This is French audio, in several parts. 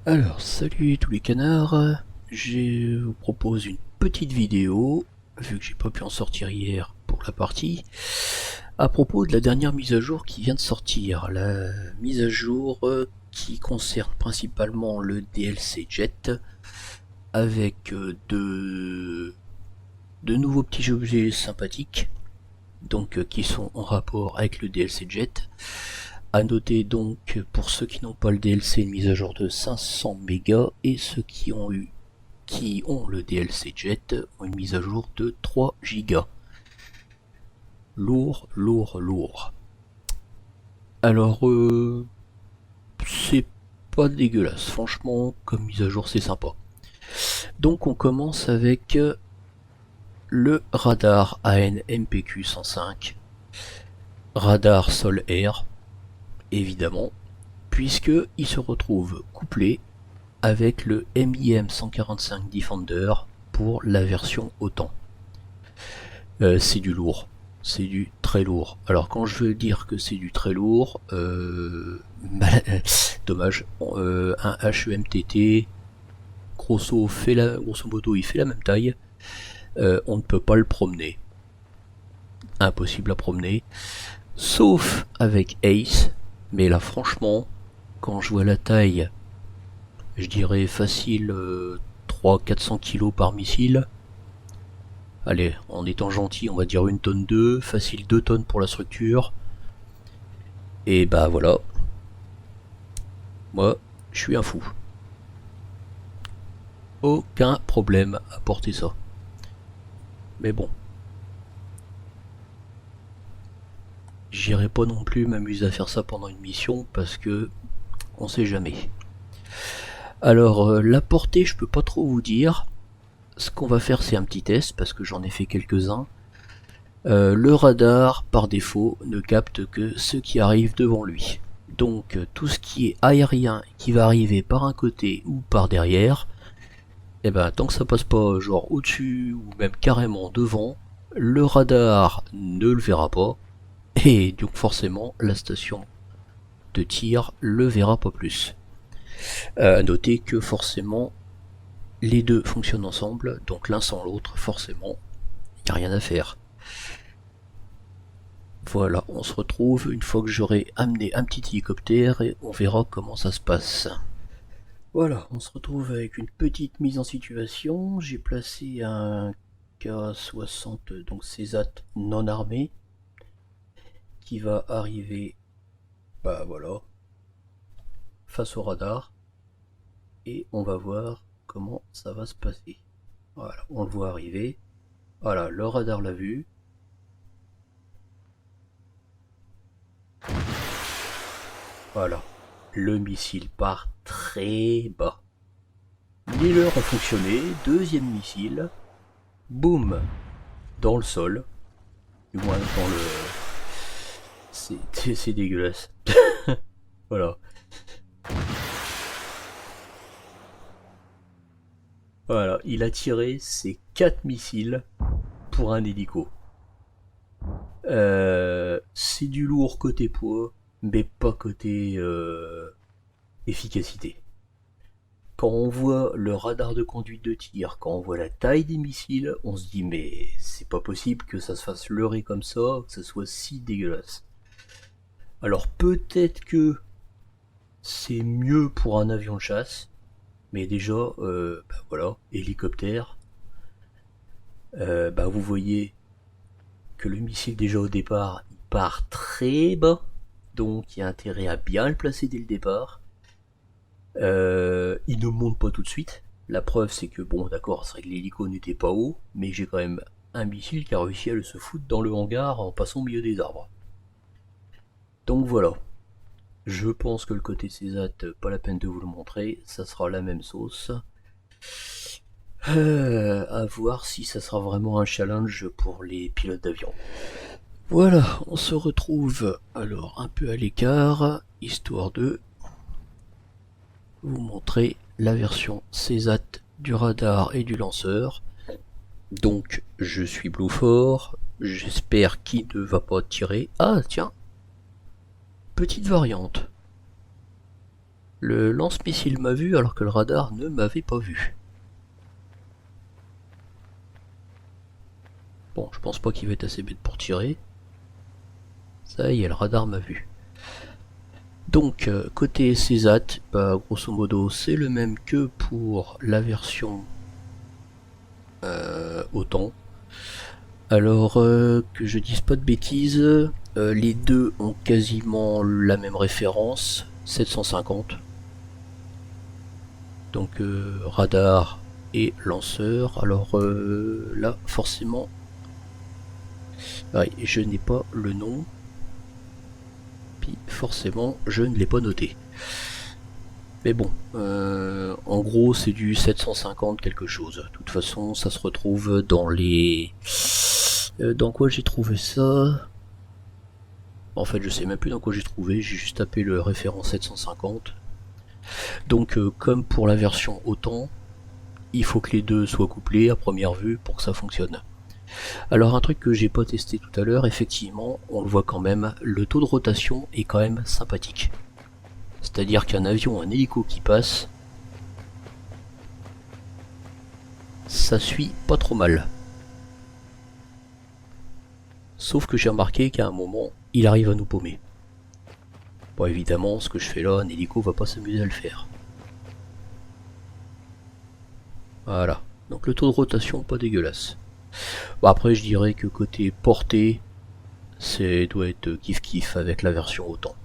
Alors, salut tous les canards, je vous propose une petite vidéo, vu que j'ai pas pu en sortir hier pour la partie, à propos de la dernière mise à jour qui vient de sortir. La mise à jour qui concerne principalement le DLC Jet, avec de nouveaux petits objets sympathiques, donc qui sont en rapport avec le DLC Jet. A noter donc pour ceux qui n'ont pas le DLC une mise à jour de 500 mégas et ceux qui ont le DLC Jet ont une mise à jour de 3 gigas. Lourd, lourd, lourd. Alors c'est pas dégueulasse, franchement comme mise à jour c'est sympa. Donc on commence avec le radar AN-MPQ 105, radar sol-air évidemment, puisque il se retrouve couplé avec le MIM 145 Defender pour la version OTAN. C'est du lourd, c'est du très lourd. Alors quand je veux dire que c'est du très lourd, dommage, un HEMTT, grosso modo il fait la même taille, on ne peut pas le promener. Impossible à promener, sauf avec Ace, mais là franchement, quand je vois la taille, je dirais facile 300-400 kg par missile. Allez, en étant gentil, on va dire 1 tonne 2, facile 2 tonnes pour la structure. Et bah voilà. Moi, je suis un fou. Aucun problème à porter ça. Mais bon. J'irai pas non plus m'amuser à faire ça pendant une mission parce que on sait jamais. Alors, la portée, je peux pas trop vous dire. Ce qu'on va faire, c'est un petit test parce que j'en ai fait quelques-uns. Le radar, par défaut, ne capte que ce qui arrive devant lui. Donc tout ce qui est aérien qui va arriver par un côté ou par derrière, et ben tant que ça passe pas genre au-dessus ou même carrément devant, le radar ne le verra pas, et donc forcément la station de tir le verra pas plus. À noter que forcément les deux fonctionnent ensemble, donc l'un sans l'autre, forcément, il n'y a rien à faire. Voilà, on se retrouve une fois que j'aurai amené un petit hélicoptère et on verra comment ça se passe. Voilà, on se retrouve avec une petite mise en situation. J'ai placé un K60, donc Césat non armé, qui va arriver, bah voilà, face au radar. Et on va voir comment ça va se passer. Voilà, on le voit arriver. Voilà, le radar l'a vu. Voilà, le missile part très bas. Les leurs ont fonctionné, deuxième missile, boum, dans le sol, du moins dans le... C'est dégueulasse. Voilà. Voilà, il a tiré ses 4 missiles pour un hélico. C'est du lourd côté poids, mais pas côté efficacité. Quand on voit le radar de conduite de tir, quand on voit la taille des missiles, on se dit mais c'est pas possible que ça se fasse leurrer comme ça, que ça soit si dégueulasse. Alors peut-être que c'est mieux pour un avion de chasse, mais déjà, bah voilà, hélicoptère, bah vous voyez que le missile déjà au départ, il part très bas, donc il y a intérêt à bien le placer dès le départ. Il ne monte pas tout de suite. La preuve, c'est que, bon, d'accord, c'est vrai que l'hélico n'était pas haut, mais j'ai quand même un missile qui a réussi à le se foutre dans le hangar en passant au milieu des arbres. Donc voilà. Je pense que le côté Césat, pas la peine de vous le montrer, ça sera la même sauce. À voir si ça sera vraiment un challenge pour les pilotes d'avion. Voilà, on se retrouve alors un peu à l'écart, histoire de vous montrer la version Césat du radar et du lanceur. Donc je suis Bluefort, j'espère qu'il ne va pas tirer. Ah tiens, petite variante. Le lance-missile m'a vu alors que le radar ne m'avait pas vu. Bon, je pense pas qu'il va être assez bête pour tirer. Ça y est, le radar m'a vu. Donc, côté CESAT, bah, grosso modo, c'est le même que pour la version OTAN. Alors, que je dise pas de bêtises, les deux ont quasiment la même référence, 750. Donc, radar et lanceur. Alors là, forcément, ouais, je n'ai pas le nom. Puis forcément, je ne l'ai pas noté. Mais bon, en gros, c'est du 750 quelque chose. De toute façon, ça se retrouve dans les... dans quoi j'ai trouvé ça? En fait, je sais même plus dans quoi j'ai trouvé, j'ai juste tapé le référent 750. Donc, comme pour la version OTAN, il faut que les deux soient couplés à première vue pour que ça fonctionne. Alors, un truc que j'ai pas testé tout à l'heure, effectivement, on le voit quand même, le taux de rotation est quand même sympathique. C'est-à-dire qu'un avion, un hélico qui passe, ça suit pas trop mal. Sauf que j'ai remarqué qu'à un moment, il arrive à nous paumer. Bon, évidemment, ce que je fais là, un hélico va pas s'amuser à le faire. Voilà. Donc le taux de rotation, pas dégueulasse. Bon, après, je dirais que côté portée, doit être kiff-kiff avec la version OTAN.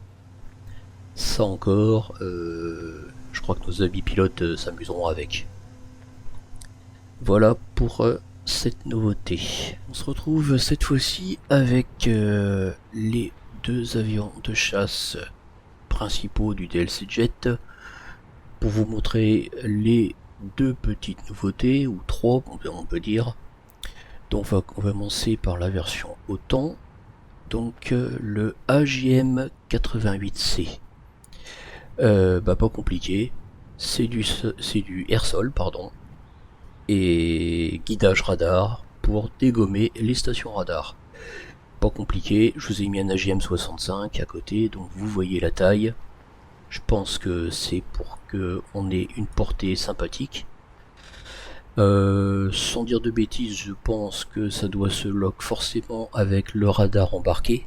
Ça encore, je crois que nos amis pilotes s'amuseront avec. Voilà pour cette nouveauté. On se retrouve cette fois-ci avec les deux avions de chasse principaux du DLC Jet pour vous montrer les deux petites nouveautés, ou trois on peut dire. Donc on va commencer par la version OTAN, donc le AGM 88C. Pas compliqué, c'est du air-sol, pardon, et guidage radar pour dégommer les stations radar. Pas compliqué, je vous ai mis un AGM 65 à côté, donc vous voyez la taille. Je pense que c'est pour qu'on ait une portée sympathique. Sans dire de bêtises, je pense que ça doit se lock forcément avec le radar embarqué.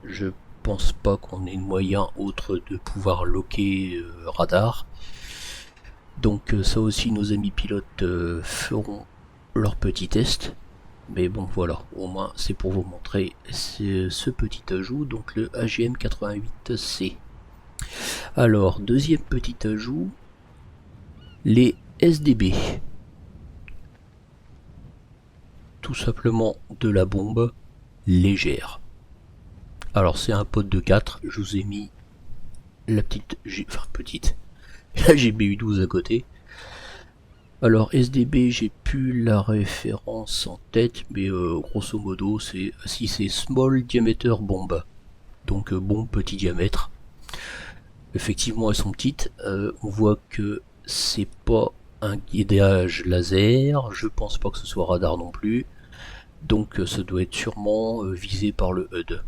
Je pense pas qu'on ait moyen autre de pouvoir locker radar. Donc ça aussi, nos amis pilotes feront leur petit test. Mais bon, voilà, au moins c'est pour vous montrer ce petit ajout, donc le AGM 88C. Alors, deuxième petit ajout, les SDB. Tout simplement de la bombe légère. Alors c'est un pot de 4, je vous ai mis la la GBU12 à côté. Alors SDB, j'ai plus la référence en tête, mais grosso modo c'est Small Diameter Bomb, donc bombe petit diamètre. Effectivement elles sont petites, on voit que c'est pas un guidage laser, je pense pas que ce soit radar non plus, donc ça doit être sûrement visé par le HUD,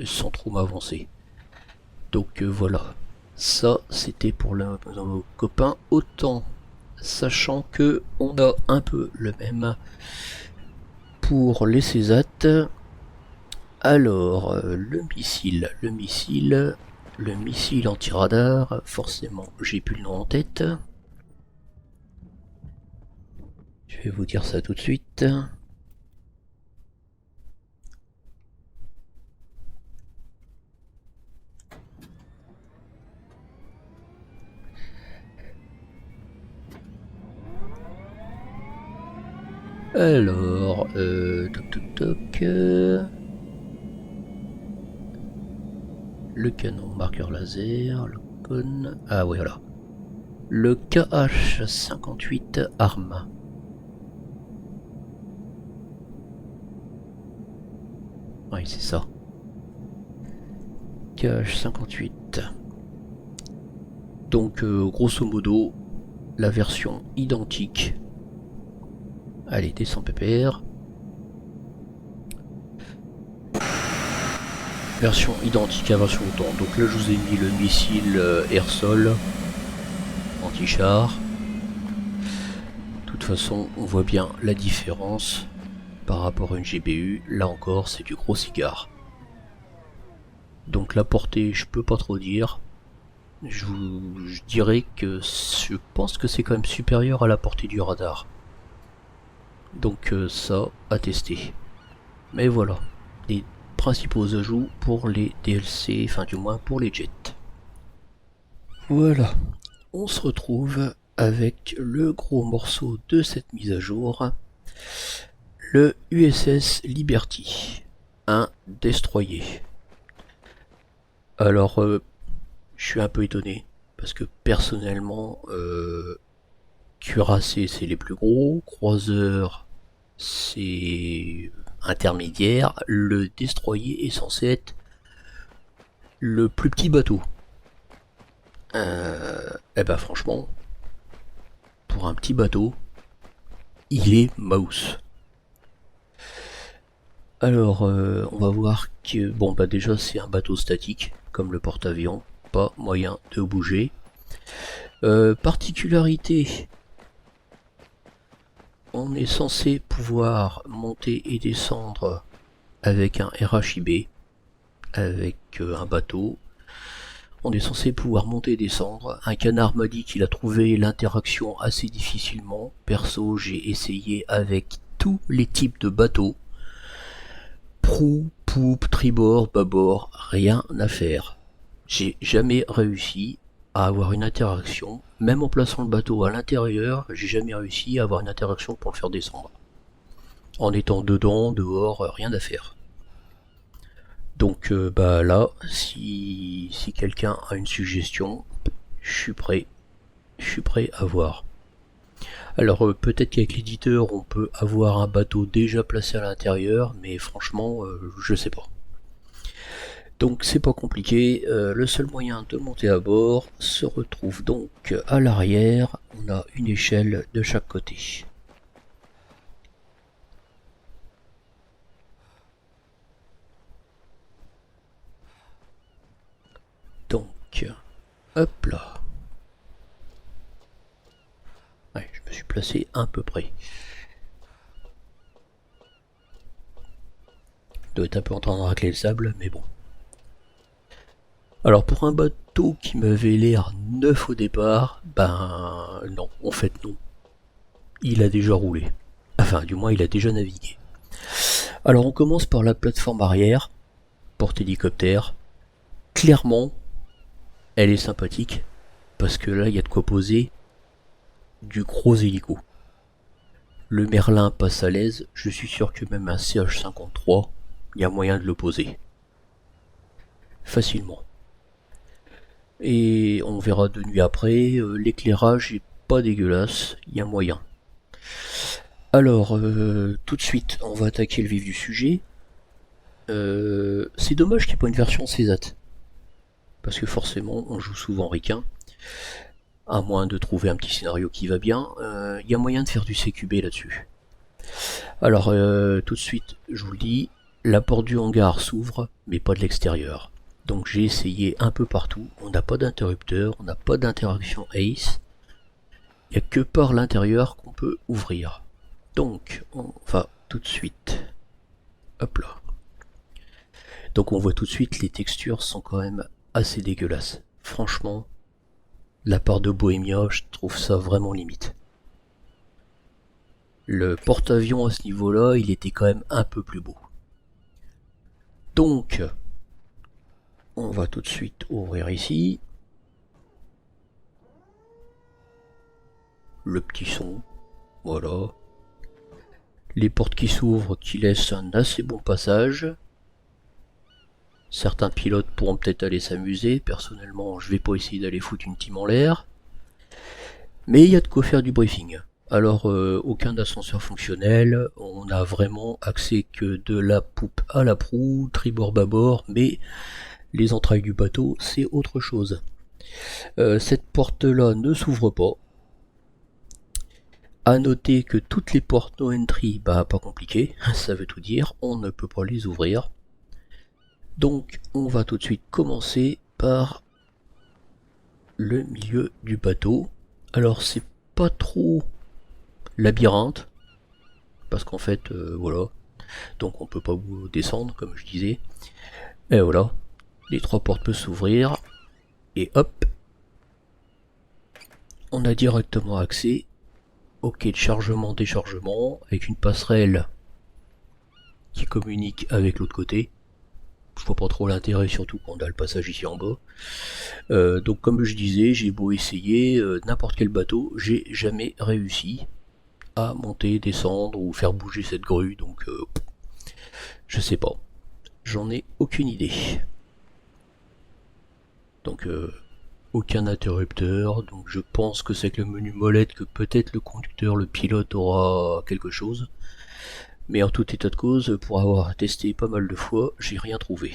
sans trop m'avancer. Donc voilà, ça c'était pour nos copains OTAN, sachant que on a un peu le même pour les CESAT. Alors le missile anti-radar, forcément j'ai plus le nom en tête. Je vais vous dire ça tout de suite. Alors, le canon marqueur laser, le con... Ah oui, voilà. Le KH-58 arme. Oui, c'est ça. KH-58. Donc, grosso modo, la version identique. Allez, descend PPR. version identique à la version autant. Donc là je vous ai mis le missile air-sol anti-char. De toute façon on voit bien la différence par rapport à une GPU. Là encore c'est du gros cigare. Donc la portée je peux pas trop dire. Je dirais que je pense que c'est quand même supérieur à la portée du radar. Donc ça à tester. Mais voilà, les principaux ajouts pour les DLC, enfin du moins pour les jets. Voilà, on se retrouve avec le gros morceau de cette mise à jour, le USS Liberty, un destroyer. Alors, je suis un peu étonné, parce que personnellement, cuirassés c'est les plus gros, croiseurs c'est intermédiaire, le destroyer est censé être le plus petit bateau. Et ben franchement, pour un petit bateau, il est mouse. Alors, on va voir que, bon bah déjà c'est un bateau statique, comme le porte-avions, pas moyen de bouger. Particularité, on est censé pouvoir monter et descendre avec un RHIB, avec un bateau. On est censé pouvoir monter et descendre. Un canard m'a dit qu'il a trouvé l'interaction assez difficilement. Perso, j'ai essayé avec tous les types de bateaux. Proue, poupe, tribord, bâbord, rien à faire. J'ai jamais réussi à avoir une interaction. Même en plaçant le bateau à l'intérieur, j'ai jamais réussi à avoir une interaction pour le faire descendre. En étant dedans, dehors, rien à faire. Donc bah là, si quelqu'un a une suggestion, je suis prêt à voir. Alors peut-être qu'avec l'éditeur on peut avoir un bateau déjà placé à l'intérieur, mais franchement je sais pas. Donc c'est pas compliqué, le seul moyen de monter à bord se retrouve donc à l'arrière, on a une échelle de chaque côté. Donc, hop là. Ouais, je me suis placé à peu près. Je dois être un peu en train de racler le sable, mais bon. Alors pour un bateau qui m'avait l'air neuf au départ, ben non, en fait non. Il a déjà roulé. Enfin, du moins il a déjà navigué. Alors on commence par la plateforme arrière, porte-hélicoptère. Clairement, elle est sympathique, parce que là il y a de quoi poser du gros hélico. Le Merlin passe à l'aise, je suis sûr que même un CH-53, il y a moyen de le poser. Facilement. Et on verra de nuit après, l'éclairage est pas dégueulasse, il y a moyen. Alors, tout de suite, on va attaquer le vif du sujet. C'est dommage qu'il n'y ait pas une version CESAT. Parce que forcément, on joue souvent Riquin. À moins de trouver un petit scénario qui va bien, il y a moyen de faire du CQB là-dessus. Alors, tout de suite, je vous le dis, la porte du hangar s'ouvre, mais pas de l'extérieur. Donc j'ai essayé un peu partout, on n'a pas d'interrupteur, on n'a pas d'interaction ACE. Il n'y a que par l'intérieur qu'on peut ouvrir. Donc, on va tout de suite. Hop là. Donc on voit tout de suite, les textures sont quand même assez dégueulasses. Franchement, la part de Bohemia, je trouve ça vraiment limite. Le porte-avions à ce niveau-là, il était quand même un peu plus beau. Donc, on va tout de suite ouvrir ici. Le petit son, voilà. Les portes qui s'ouvrent, qui laissent un assez bon passage. Certains pilotes pourront peut-être aller s'amuser. Personnellement, je vais pas essayer d'aller foutre une team en l'air. Mais il y a de quoi faire du briefing. Alors, aucun ascenseur fonctionnel. On a vraiment accès que de la poupe à la proue, tribord bâbord, mais les entrailles du bateau, c'est autre chose. Cette porte-là ne s'ouvre pas. A noter que toutes les portes no entry, bah pas compliqué, ça veut tout dire, on ne peut pas les ouvrir. Donc on va tout de suite commencer par le milieu du bateau. Alors c'est pas trop labyrinthe, parce qu'en fait, voilà, donc on peut pas descendre comme je disais. Et voilà, les 3 portes peuvent s'ouvrir, et hop, on a directement accès au quai de chargement déchargement avec une passerelle qui communique avec l'autre côté. Je vois pas trop l'intérêt, surtout quand on a le passage ici en bas. Donc comme je disais, j'ai beau essayer n'importe quel bateau, j'ai jamais réussi à monter, descendre ou faire bouger cette grue, donc je sais pas. J'en ai aucune idée. Donc aucun interrupteur, donc je pense que c'est avec le menu molette que peut-être le conducteur, le pilote aura quelque chose. Mais en tout état de cause, pour avoir testé pas mal de fois, j'ai rien trouvé.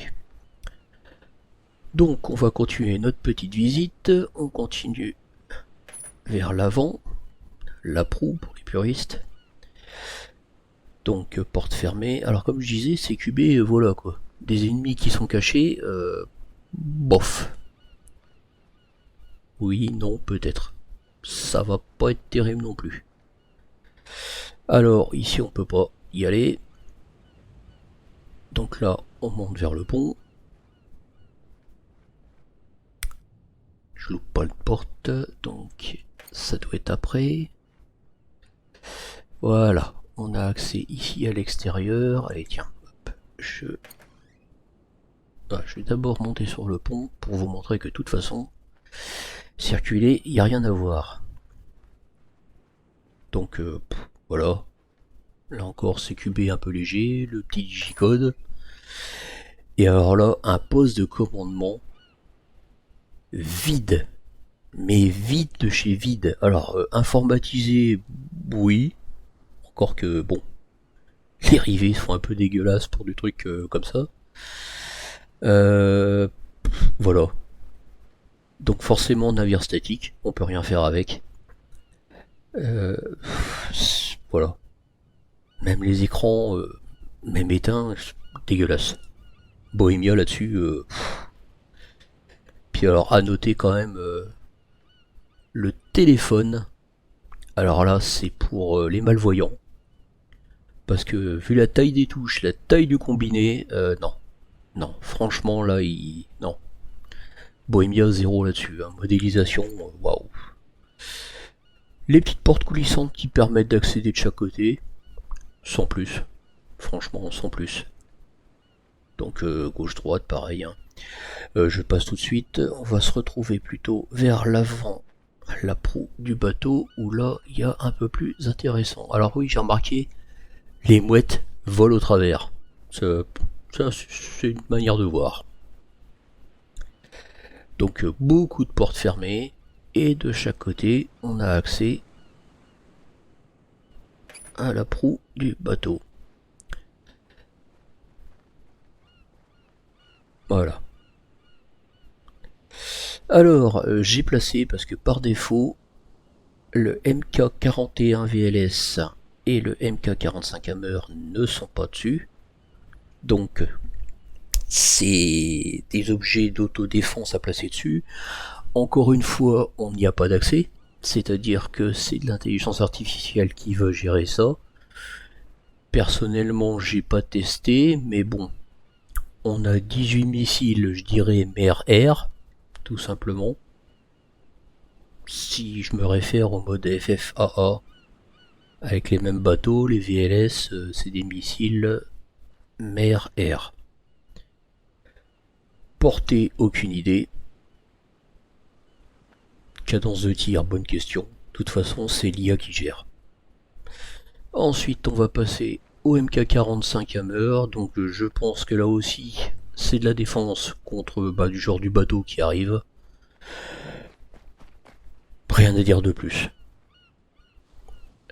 Donc on va continuer notre petite visite, on continue vers l'avant, la proue pour les puristes. Donc porte fermée, alors comme je disais, c'est QB, voilà quoi. Des ennemis qui sont cachés, bof. Oui, non, peut-être. Ça va pas être terrible non plus. Alors ici on peut pas y aller. Donc là on monte vers le pont. Je loupe pas la porte, donc ça doit être après. Voilà, on a accès ici à l'extérieur. Allez tiens, hop, je vais d'abord monter sur le pont pour vous montrer que de toute façon, circuler, il n'y a rien à voir. Donc voilà, là encore c'est QB un peu léger, le petit digicode. Et alors là, un poste de commandement vide, mais vide de chez vide. Alors informatisé, oui, encore que bon, les rivets sont un peu dégueulasses pour du truc comme ça. Voilà. Donc forcément navire statique, on peut rien faire avec. Voilà. Même les écrans, même éteints, dégueulasse. Bohemia là-dessus. Puis alors à noter quand même le téléphone. Alors là c'est pour les malvoyants. Parce que vu la taille des touches, la taille du combiné, non. Non, franchement là, non. Bohemia 0 là-dessus, hein. Modélisation, waouh. Les petites portes coulissantes qui permettent d'accéder de chaque côté, sans plus. Franchement, sans plus. Donc gauche-droite, pareil. Hein. Je passe tout de suite, on va se retrouver plutôt vers l'avant, la proue du bateau, où là, il y a un peu plus intéressant. Alors oui, j'ai remarqué, les mouettes volent au travers. Ça, c'est une manière de voir. Donc beaucoup de portes fermées, et de chaque côté, on a accès à la proue du bateau. Voilà. Alors, j'ai placé, parce que par défaut, le MK41 VLS et le MK45 Hammer ne sont pas dessus. Donc, c'est des objets d'autodéfense à placer dessus. Encore une fois, on n'y a pas d'accès. C'est-à-dire que c'est de l'intelligence artificielle qui va gérer ça. Personnellement, j'ai pas testé, mais bon. On a 18 missiles, je dirais mer-air, tout simplement. Si je me réfère au mode FFAA, avec les mêmes bateaux, les VLS, c'est des missiles mer-air. Portée, aucune idée. Cadence de tir, bonne question. De toute façon, c'est l'IA qui gère. Ensuite, on va passer au MK45 Hammer. Donc, je pense que là aussi, c'est de la défense contre du genre du bateau qui arrive. Rien à dire de plus.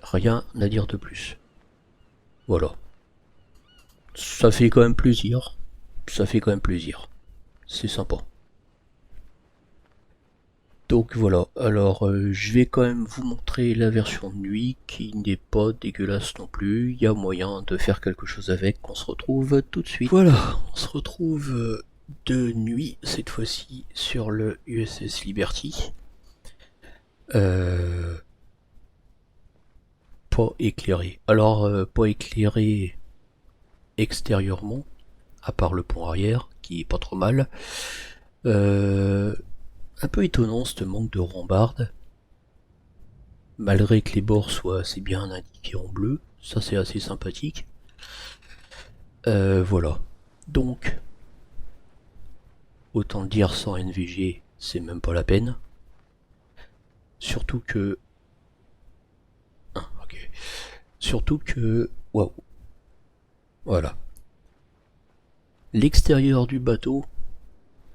Rien à dire de plus. Voilà. Ça fait quand même plaisir. Ça fait quand même plaisir. C'est sympa. Donc voilà, alors je vais quand même vous montrer la version de nuit qui n'est pas dégueulasse non plus, il y a moyen de faire quelque chose avec, on se retrouve tout de suite. Voilà, on se retrouve de nuit, cette fois-ci sur le USS Liberty. Pas éclairé. Alors, pas éclairé extérieurement, à part le pont arrière, qui est pas trop mal. Un peu étonnant ce manque de rambarde, malgré que les bords soient assez bien indiqués en bleu, ça c'est assez sympathique. Voilà. Donc, autant le dire, sans NVG, c'est même pas la peine. Surtout que... Ah, ok. Surtout que... Waouh. Voilà. L'extérieur du bateau,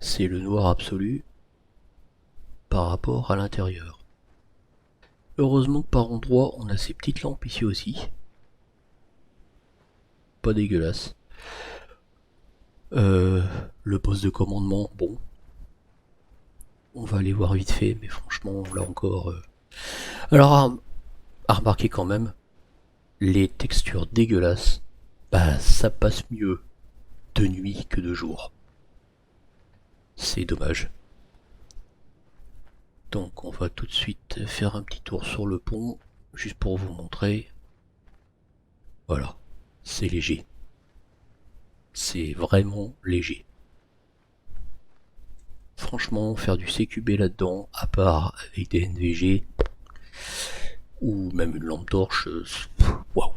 c'est le noir absolu par rapport à l'intérieur. Heureusement que par endroits, on a ces petites lampes ici aussi. Pas dégueulasse. Le poste de commandement, bon. On va aller voir vite fait, mais franchement, là encore... Alors, à remarquer quand même, les textures dégueulasses, bah ça passe mieux de nuit que de jour. C'est dommage. Donc on va tout de suite faire un petit tour sur le pont, juste pour vous montrer. Voilà, c'est léger. C'est vraiment léger. Franchement, faire du CQB là-dedans, à part avec des NVG, ou même une lampe torche, waouh.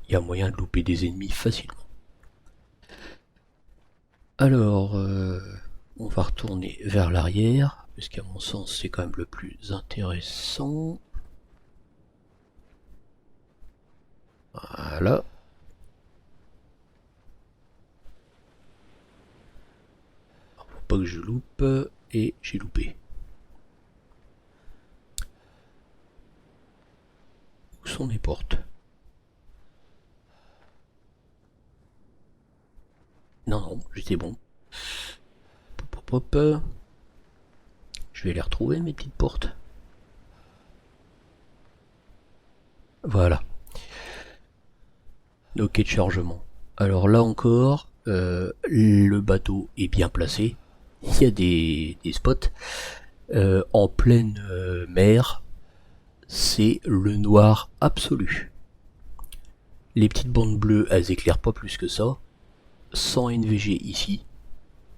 Il y a moyen de louper des ennemis facilement. Alors, on va retourner vers l'arrière, puisqu'à mon sens c'est quand même le plus intéressant. Voilà. Faut pas que je loupe, et j'ai loupé. Où sont mes portes? Non, non, j'étais bon. Hop, hop, hop. Je vais les retrouver, mes petites portes. Voilà. Ok de chargement. Alors là encore, le bateau est bien placé. Il y a des spots. En pleine mer, c'est le noir absolu. Les petites bandes bleues, elles éclairent pas plus que ça. Sans NVG ici,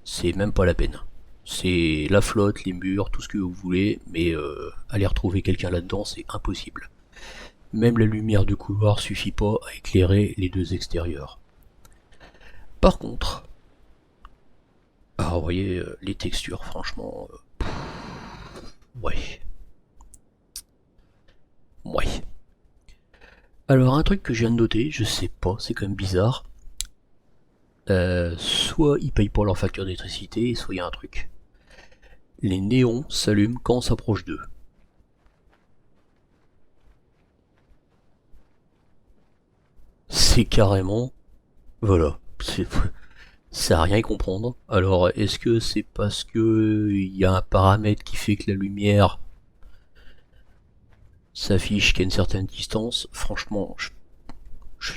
c'est même pas la peine. C'est la flotte, les murs, tout ce que vous voulez, mais aller retrouver quelqu'un là-dedans, c'est impossible. Même la lumière du couloir suffit pas à éclairer les deux extérieurs. Par contre, vous voyez, les textures, franchement, ouais. Ouais. Alors, un truc que je viens de noter, je sais pas, c'est quand même bizarre. Soit ils payent pas leur facture d'électricité, soit il y a un truc. Les néons s'allument quand on s'approche d'eux. C'est carrément... Voilà. C'est à rien y comprendre. Alors, est-ce que c'est parce que il y a un paramètre qui fait que la lumière s'affiche qu'à une certaine distance? Franchement, je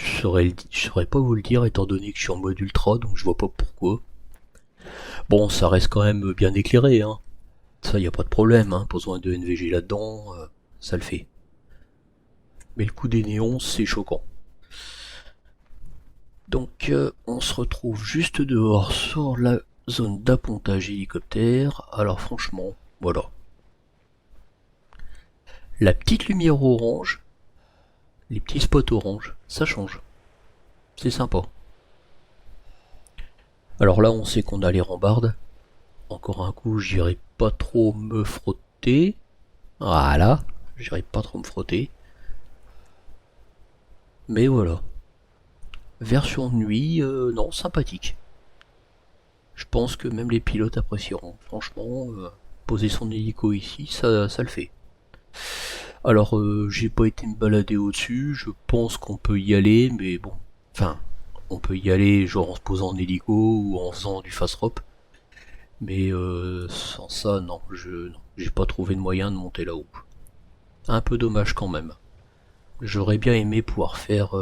saurais pas vous le dire étant donné que je suis en mode ultra, donc je vois pas pourquoi. Bon, ça reste quand même bien éclairé, hein. Ça, y a pas de problème, hein. Pas besoin de NVG là-dedans, ça le fait. Mais le coup des néons, c'est choquant. Donc, on se retrouve juste dehors sur la zone d'appontage hélicoptère. Alors franchement, voilà. La petite lumière orange, les petits spots orange, ça change. C'est sympa. Alors là, on sait qu'on a les rambardes. Encore un coup, j'irai pas trop me frotter. Voilà, j'irai pas trop me frotter. Mais voilà. Version nuit, non, sympathique. Je pense que même les pilotes apprécieront. Franchement, poser son hélico ici, ça le fait. Alors, j'ai pas été me balader au-dessus, je pense qu'on peut y aller, mais bon. Enfin, on peut y aller genre en se posant en hélico ou en faisant du fast drop. Mais sans ça, non, j'ai pas trouvé de moyen de monter là-haut. Un peu dommage quand même. J'aurais bien aimé pouvoir faire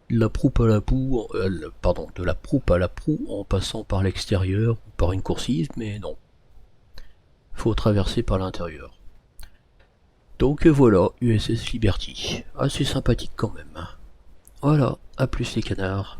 De la proupe à la proue, pardon, de la proupe à la proue en passant par l'extérieur ou par une coursive, mais non, faut traverser par l'intérieur. Donc voilà, USS Liberty, assez sympathique quand même. Voilà, à plus les canards.